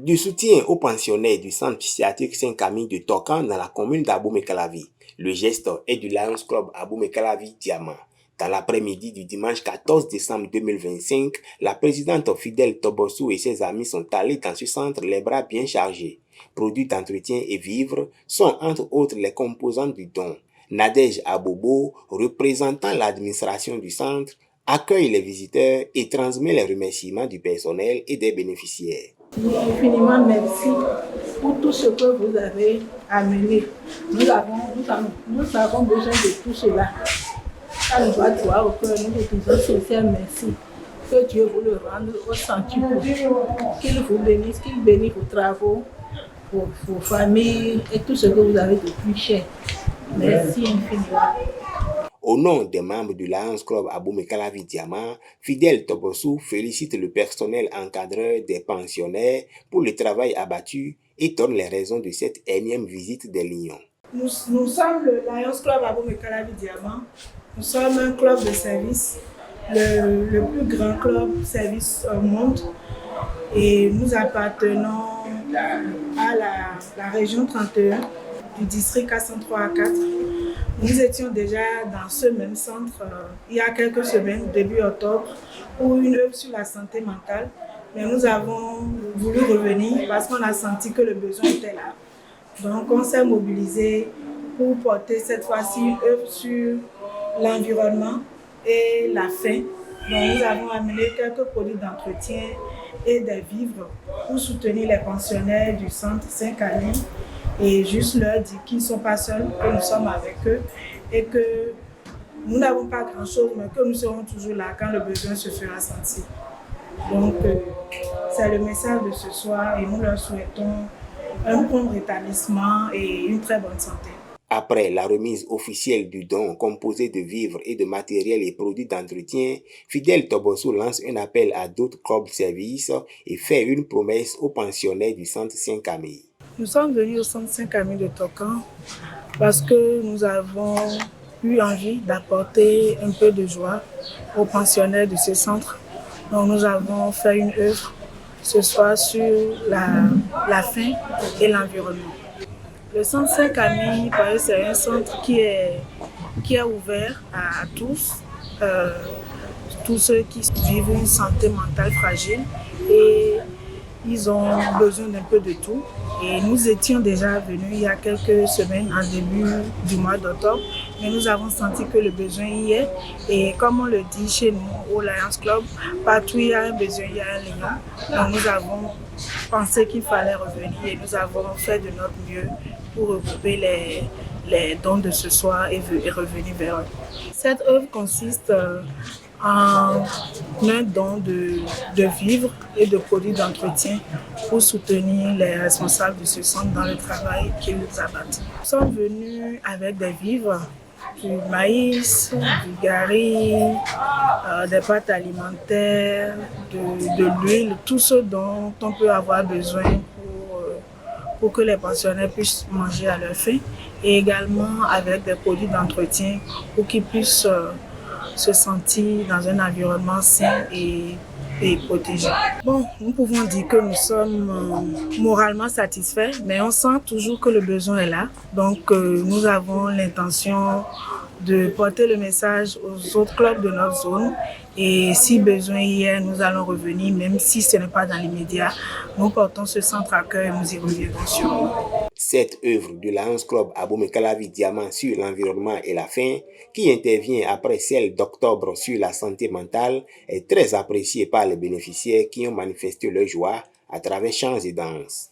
Du soutien aux pensionnaires du centre psychiatrique Saint-Camille de Tokan dans la commune d'Abomey-Calavi. Le geste est du Lions Club Abomey-Calavi Diamant. Dans l'après-midi du dimanche 14 décembre 2025, la présidente Fidèle Tobossou et ses amis sont allés dans ce centre les bras bien chargés. Produits d'entretien et vivres sont entre autres les composants du don. Nadège Abobo, représentant l'administration du centre, accueille les visiteurs et transmet les remerciements du personnel et des bénéficiaires. Infiniment merci pour tout ce que vous avez amené. Nous avons besoin de tout cela. Ça nous doit droit au cœur. Nous vous disons sincèrement merci. Que Dieu vous le rende au centuple. Qu'il vous bénisse, qu'il bénisse vos travaux, vos familles et tout ce que vous avez de plus cher. Merci infiniment. Au nom des membres du Lions Club Abomey-Calavi Diamant, Fidèle Tobossou félicite le personnel encadreur des pensionnaires pour le travail abattu et donne les raisons de cette énième visite des Lions. Nous sommes le Lions Club Abomey-Calavi Diamant. Nous sommes un club de service, le plus grand club de service au monde. Et nous appartenons à la région 31 du district 403 à 4. Nous étions déjà dans ce même centre il y a quelques semaines, début octobre, pour une œuvre sur la santé mentale. Mais nous avons voulu revenir parce qu'on a senti que le besoin était là. Donc on s'est mobilisé pour porter cette fois-ci une œuvre sur l'environnement et la faim. Donc nous avons amené quelques produits d'entretien et des vivres pour soutenir les pensionnaires du centre Saint-Camille. Et juste leur dire qu'ils ne sont pas seuls, que nous sommes avec eux et que nous n'avons pas grand-chose, mais que nous serons toujours là quand le besoin se fera sentir. Donc, c'est le message de ce soir et nous leur souhaitons un bon rétablissement et une très bonne santé. Après la remise officielle du don composé de vivres et de matériel et produits d'entretien, Fidèle Tobossou lance un appel à d'autres clubs de service et fait une promesse aux pensionnaires du centre Saint-Camille. Nous sommes venus au centre Saint-Camille de Tokan parce que nous avons eu envie d'apporter un peu de joie aux pensionnaires de ce centre. Donc nous avons fait une œuvre ce soir sur la faim et l'environnement. Le centre Saint-Camille, c'est un centre qui est ouvert à tous ceux qui vivent une santé mentale fragile et ils ont besoin d'un peu de tout. Et nous étions déjà venus il y a quelques semaines, en début du mois d'octobre, mais nous avons senti que le besoin y est. Et comme on le dit chez nous au Lions Club, partout il y a un besoin, il y a un lion. Donc nous avons pensé qu'il fallait revenir et nous avons fait de notre mieux pour regrouper les dons de ce soir et revenir vers eux. Cette œuvre consiste en un don de vivres et de produits d'entretien pour soutenir les responsables de ce centre dans le travail qu'ils abattent. Nous sommes venus avec des vivres, du maïs, du gari, des pâtes alimentaires, de l'huile, tout ce dont on peut avoir besoin pour que les pensionnaires puissent manger à leur faim, et également avec des produits d'entretien pour qu'ils puissent se sentir dans un environnement sain et protégé. Bon, nous pouvons dire que nous sommes moralement satisfaits, mais on sent toujours que le besoin est là. Donc nous avons l'intention de porter le message aux autres clubs de notre zone et si besoin y est, nous allons revenir, même si ce n'est pas dans l'immédiat. Nous portons ce centre à cœur et nous y reviendrons sûrement. Cette œuvre du Lions Club Abomey-Calavi Diamant sur l'environnement et la faim, qui intervient après celle d'octobre sur la santé mentale, est très appréciée par les bénéficiaires qui ont manifesté leur joie à travers chants et danses.